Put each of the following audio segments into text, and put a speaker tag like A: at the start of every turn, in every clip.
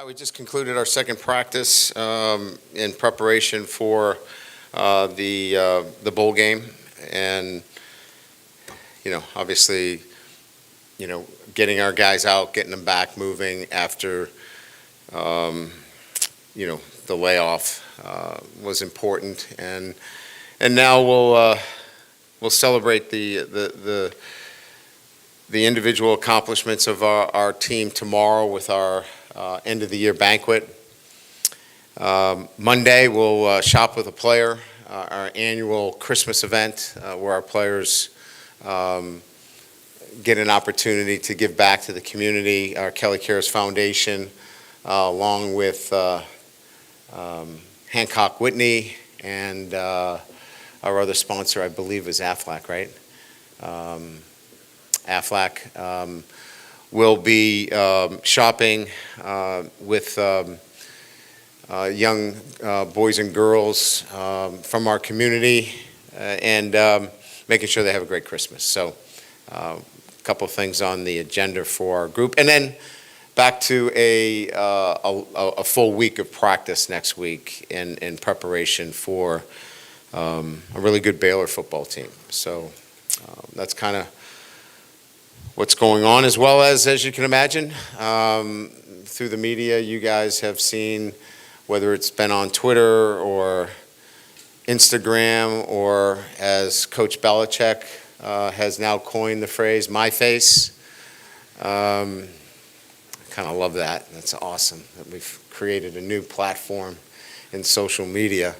A: We just concluded our second practice in preparation for the bowl game, and obviously, getting our guys out, getting them back moving after the layoff was important, and now we'll celebrate the individual accomplishments of our team tomorrow with our end of the year banquet. Monday we'll shop with a player, our annual Christmas event where our players get an opportunity to give back to the community. Our Kelly Cares Foundation, along with Hancock Whitney and our other sponsor, I believe, is Aflac, right? Aflac. We'll be shopping with young boys and girls from our community and making sure they have a great Christmas. So a couple of things on the agenda for our group. And then back to a full week of practice next week in preparation for a really good Baylor football team. So that's kind of what's going on, as well as you can imagine, through the media, you guys have seen, whether it's been on Twitter or Instagram, or as Coach Belichick has now coined the phrase, "my face." I kind of love that. That's awesome that we've created a new platform in social media.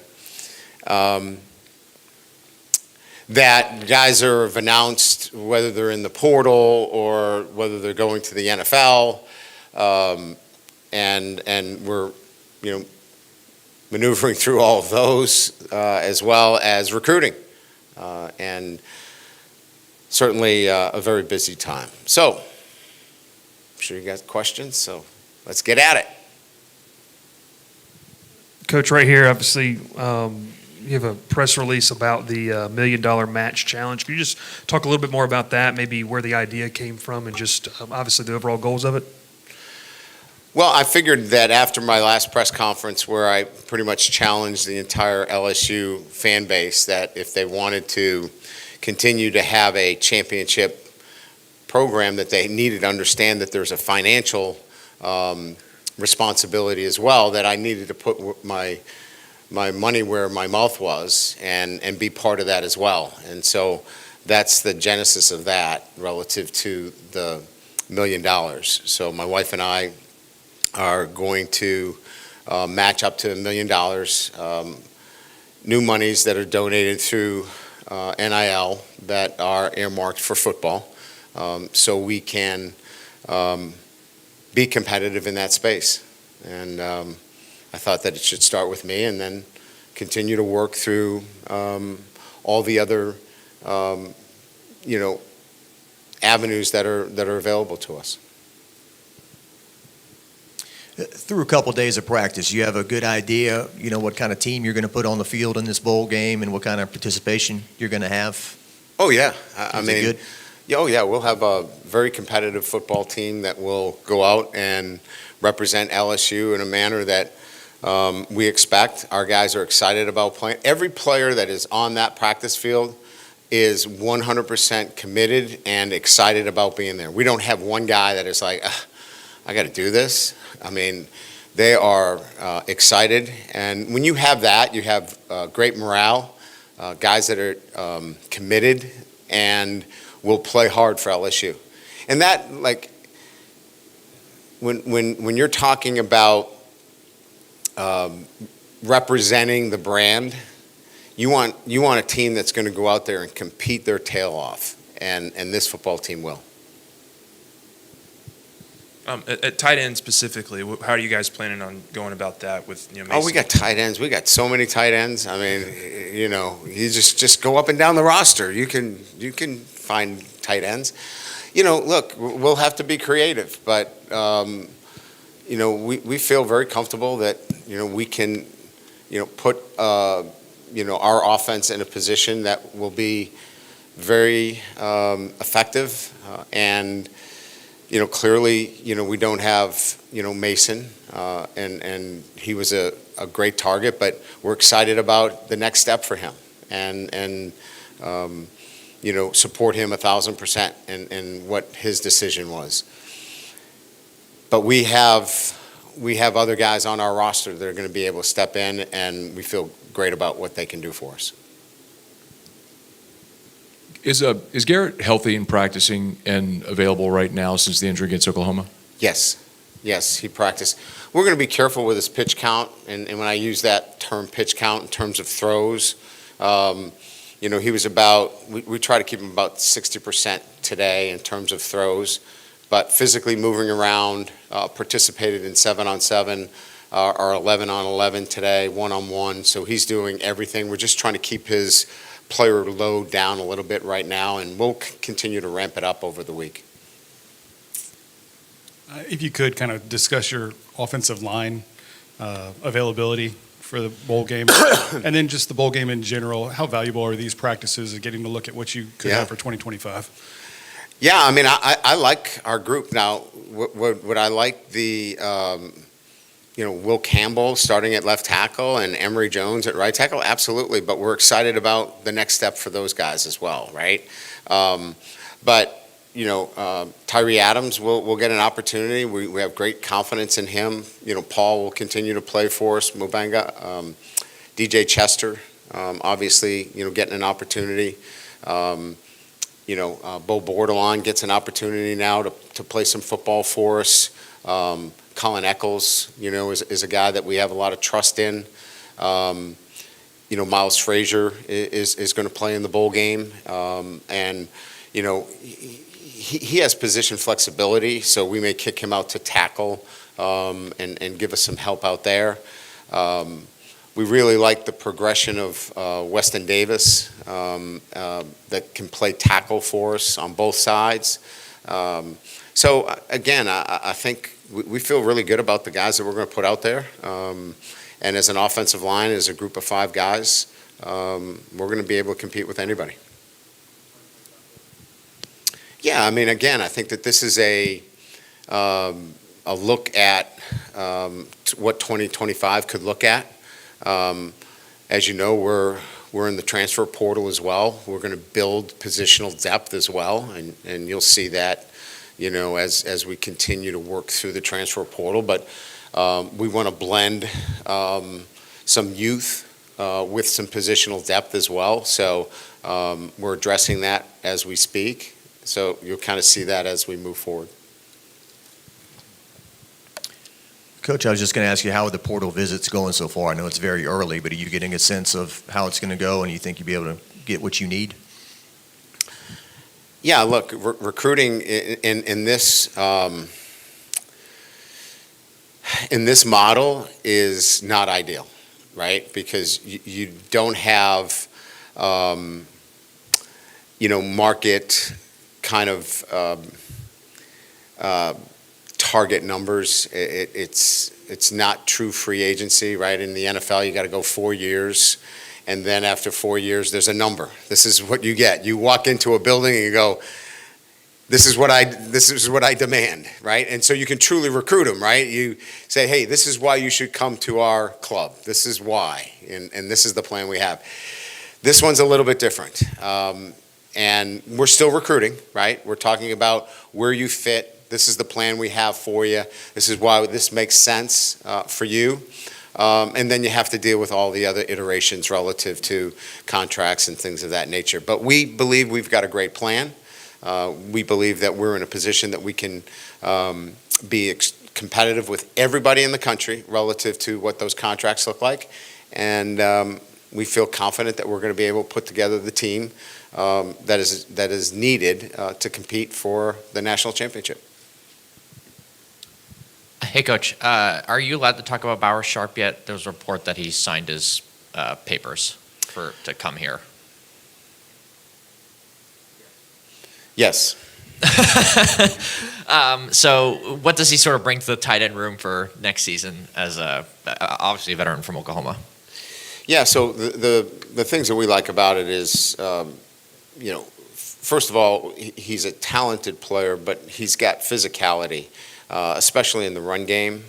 A: That guys have announced whether they're in the portal or whether they're going to the NFL, and we're maneuvering through all of those, as well as recruiting, and certainly a very busy time. So I'm sure you got questions, so let's get at it.
B: Coach, right here, obviously, you have a press release about the $1 million match challenge. Can you just talk a little bit more about that, maybe where the idea came from, and just obviously the overall goals of it?
A: Well, I figured that after my last press conference, where I pretty much challenged the entire LSU fan base, that if they wanted to continue to have a championship program, that they needed to understand that there's a financial responsibility as well, that I needed to put my money where my mouth was and be part of that as well. And so that's the genesis of that relative to the $1 million. So my wife and I are going to match up to $1 million, new monies that are donated through NIL that are earmarked for football, so we can be competitive in that space. And I thought that it should start with me and then continue to work through all the other avenues that are available to us.
C: Through a couple of days of practice, you have a good idea, what kind of team you're going to put on the field in this bowl game and what kind of participation you're going to have?
A: Oh, yeah. I mean,
C: good?
A: Oh, yeah. We'll have a very competitive football team that will go out and represent LSU in a manner that we expect. Our guys are excited about playing. Every player that is on that practice field is 100% committed and excited about being there. We don't have one guy that is like, I got to do this. I mean, they are excited, and when you have that, you have great morale, guys that are committed and will play hard for LSU. And that, like, when you're talking about representing the brand, you want a team that's going to go out there and compete their tail off, and this football team will.
D: At tight end specifically, how are you guys planning on going about that with Mason?
A: Oh, we got tight ends. We got so many tight ends. I mean, you just go up and down the roster. You can find tight ends. Look, we'll have to be creative, but we feel very comfortable that we can put our offense in a position that will be very effective and Clearly, we don't have, Mason, and he was a great target, but we're excited about the next step for him and support him 1,000% in what his decision was. But we have other guys on our roster that are going to be able to step in, and we feel great about what they can do for us.
E: Is Garrett healthy and practicing and available right now since the injury against Oklahoma?
A: Yes, he practiced. We're going to be careful with his pitch count, and when I use that term pitch count in terms of throws, he was we try to keep him about 60% today in terms of throws, but physically moving around, participated in 7-on-7, our 11-on-11 today, 1-on-1, so he's doing everything. We're just trying to keep his player load down a little bit right now, and we'll continue to ramp it up over the week.
F: If you could kind of discuss your offensive line availability for the bowl game, and then just the bowl game in general, how valuable are these practices and getting to look at what you could have for 2025?
A: Yeah, I mean, I like our group. Now, would I like the Will Campbell starting at left tackle and Emory Jones at right tackle? Absolutely, but we're excited about the next step for those guys as well, right? But Tyree Adams will get an opportunity. We have great confidence in him. Paul will continue to play for us. Mubanga, DJ Chester, obviously, getting an opportunity. Bo Bordelon gets an opportunity now to play some football for us. Colin Eccles, is a guy that we have a lot of trust in. Miles Frazier is going to play in the bowl game. And he has position flexibility, so we may kick him out to tackle and give us some help out there. We really like the progression of Weston Davis that can play tackle for us on both sides. So again, I think we feel really good about the guys that we're going to put out there. And as an offensive line, as a group of 5 guys, we're going to be able to compete with anybody. Yeah, I mean, again, I think that this is a look at what 2025 could look at. As you know, we're in the transfer portal as well. We're going to build positional depth as well, and you'll see that, as we continue to work through the transfer portal. But we want to blend some youth with some positional depth as well. So we're addressing that as we speak. So you'll kind of see that as we move forward.
C: Coach, I was just going to ask you, how are the portal visits going so far? I know it's very early, but are you getting a sense of how it's going to go, and you think you'll be able to get what you need?
A: Yeah, look, recruiting in this model is not ideal, right? Because you don't have, market kind of target numbers. It's not true free agency, right? In the NFL, you got to go 4 years, and then after 4 years, there's a number. This is what you get. You walk into a building and you go, this is what I demand, right? And so you can truly recruit them, right? You say, hey, this is why you should come to our club. This is why, and this is the plan we have. This one's a little bit different. And we're still recruiting, right? We're talking about where you fit. This is the plan we have for you. This is why this makes sense for you. And then you have to deal with all the other iterations relative to contracts and things of that nature. But we believe we've got a great plan. We believe that we're in a position that we can be competitive with everybody in the country relative to what those contracts look like. And we feel confident that we're going to be able to put together the team that is needed to compete for the national championship.
G: Hey, Coach, are you allowed to talk about Bauer Sharp yet? There was a report that he signed his papers to come here.
A: Yes.
G: So what does he sort of bring to the tight end room for next season as obviously a veteran from Oklahoma?
A: Yeah, so the things that we like about it is, first of all, he's a talented player, but he's got physicality, especially in the run game.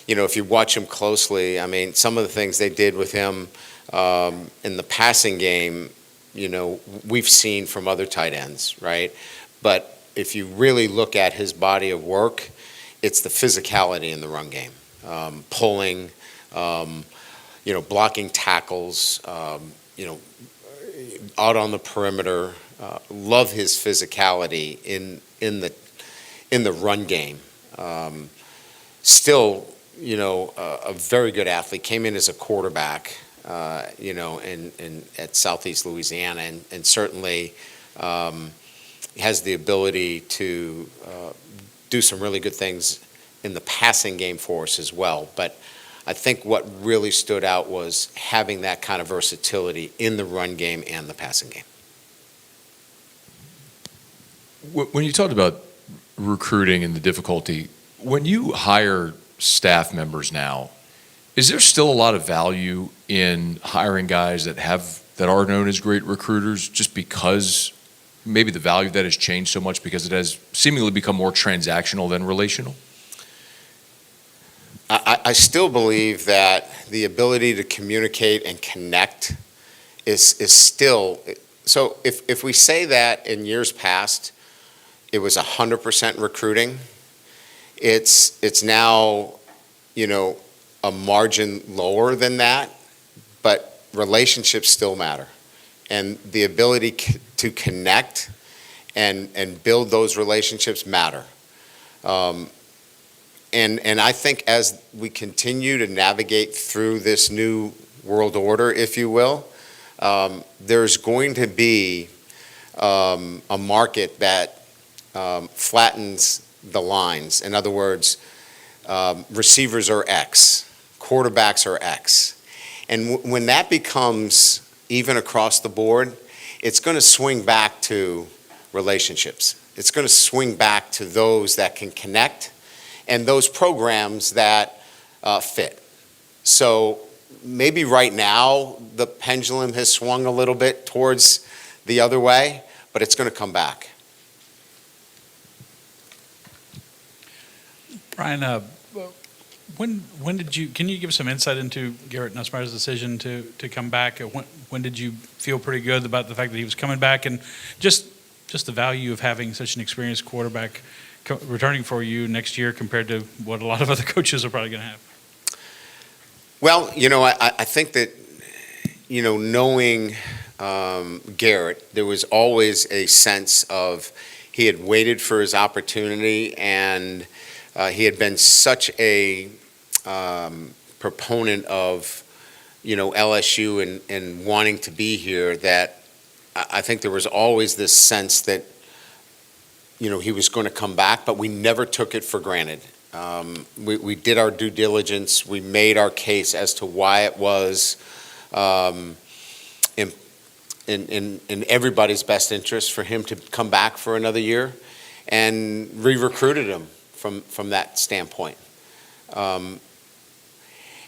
A: If you watch him closely, I mean, some of the things they did with him in the passing game, we've seen from other tight ends, right? But if you really look at his body of work, it's the physicality in the run game, pulling, blocking tackles, out on the perimeter. Love his physicality in the run game. Still, a very good athlete. Came in as a quarterback, in at Southeast Louisiana, and certainly has the ability to do some really good things in the passing game for us as well. But I think what really stood out was having that kind of versatility in the run game and the passing game.
E: When you talked about recruiting and the difficulty, when you hire staff members now, is there still a lot of value in hiring guys that are known as great recruiters, just because maybe the value of that has changed so much because it has seemingly become more transactional than relational?
A: I still believe that the ability to communicate and connect is still, so if we say that in years past it was 100% recruiting, it's now, a margin lower than that, but relationships still matter. And the ability to connect and build those relationships matter. And I think as we continue to navigate through this new world order, if you will, there's going to be a market that flattens the lines. In other words, receivers are X, quarterbacks are X. And when that becomes even across the board, it's going to swing back to relationships. It's going to swing back to those that can connect and those programs that fit. So maybe right now the pendulum has swung a little bit towards the other way, but it's going to come back.
H: Brian, when did you? Can you give some insight into Garrett Nussmeier's decision to come back? When did you feel pretty good about the fact that he was coming back, and just the value of having such an experienced quarterback returning for you next year compared to what a lot of other coaches are probably going to have?
A: Well, I think that, knowing Garrett, there was always a sense of he had waited for his opportunity, and he had been such a proponent of, LSU and wanting to be here that I think there was always this sense that, he was going to come back, but we never took it for granted. We did our due diligence. We made our case as to why it was in everybody's best interest for him to come back for another year, and re-recruited him from that standpoint.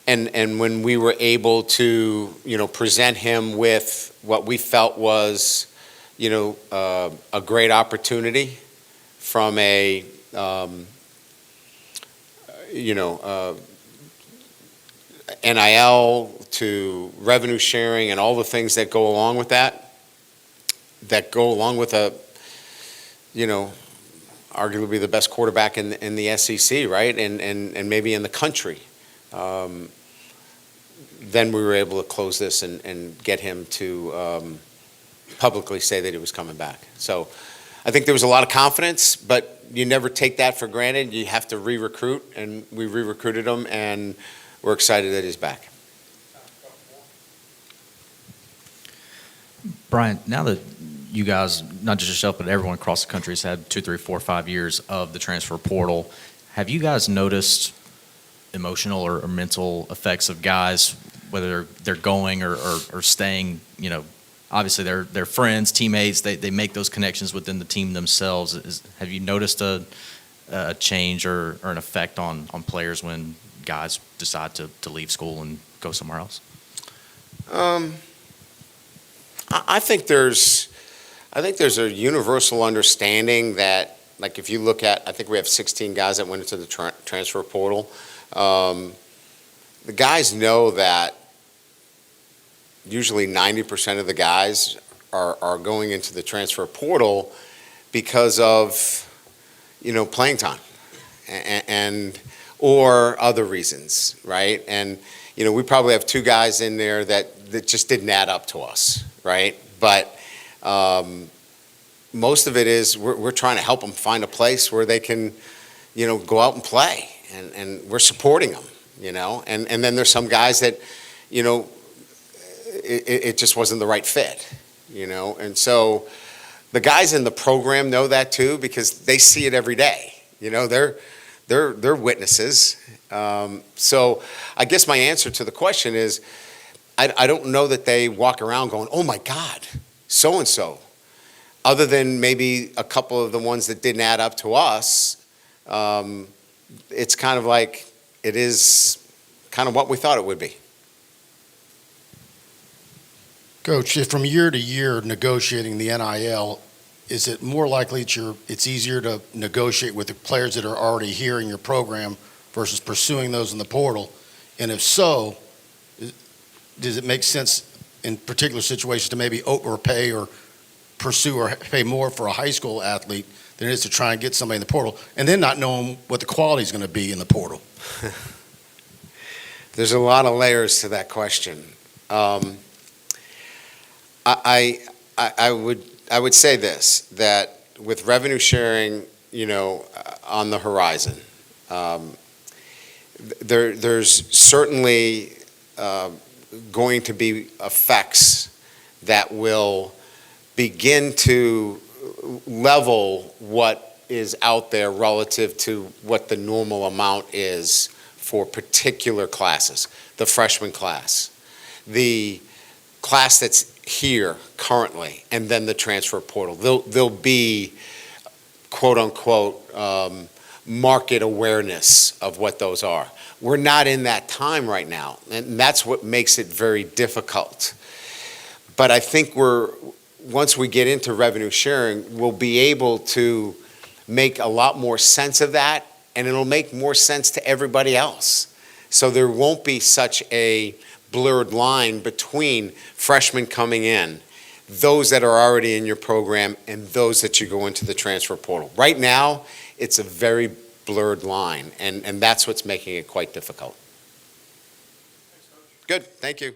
A: And when we were able to, present him with what we felt was, a great opportunity from a, NIL to revenue sharing and all the things that go along with that go along with a, arguably the best quarterback in the SEC, right? And maybe in the country. Then we were able to close this and get him to publicly say that he was coming back. So I think there was a lot of confidence, but you never take that for granted. You have to re-recruit, and we re-recruited him, and we're excited that he's back.
I: Brian, now that you guys, not just yourself, but everyone across the country has had 2, 3, 4, 5 years of the transfer portal, have you guys noticed emotional or mental effects of guys, whether they're going or staying? Obviously they're friends, teammates, they make those connections within the team themselves. Have you noticed a change or an effect on players when guys decide to leave school and go somewhere else?
A: I think there's I think there's a universal understanding that, like, if you look at, I think we have 16 guys that went into the transfer portal. The guys know that usually 90% of the guys are going into the transfer portal because of, playing time and or other reasons, right? And, we probably have 2 guys in there that just didn't add up to us, right? But most of it is we're trying to help them find a place where they can, go out and play, and we're supporting them, and then there's some guys that, it just wasn't the right fit, and so the guys in the program know that too, because they see it every day, they're witnesses. So I guess my answer to the question is, I don't know that they walk around going, oh my God, so-and-so. Other than maybe a couple of the ones that didn't add up to us, it's kind of like it is kind of what we thought it would be.
J: Coach, if from year to year negotiating the NIL, is it more likely it's easier to negotiate with the players that are already here in your program versus pursuing those in the portal? And if so, does it make sense in particular situations to maybe overpay or pursue or pay more for a high school athlete than it is to try and get somebody in the portal and then not knowing what the quality is going to be in the portal?
A: There's a lot of layers to that question. I would say this, that with revenue sharing, on the horizon, there's certainly going to be effects that will begin to level what is out there relative to what the normal amount is for particular classes. The freshman class, the class that's here currently, and then the transfer portal. There'll be, quote unquote, market awareness of what those are. We're not in that time right now, and that's what makes it very difficult. But I think once we get into revenue sharing, we'll be able to make a lot more sense of that, and it'll make more sense to everybody else. So there won't be such a blurred line between freshmen coming in, those that are already in your program, and those that you go into the transfer portal. Right now, it's a very blurred line, and that's what's making it quite difficult. Good, thank you.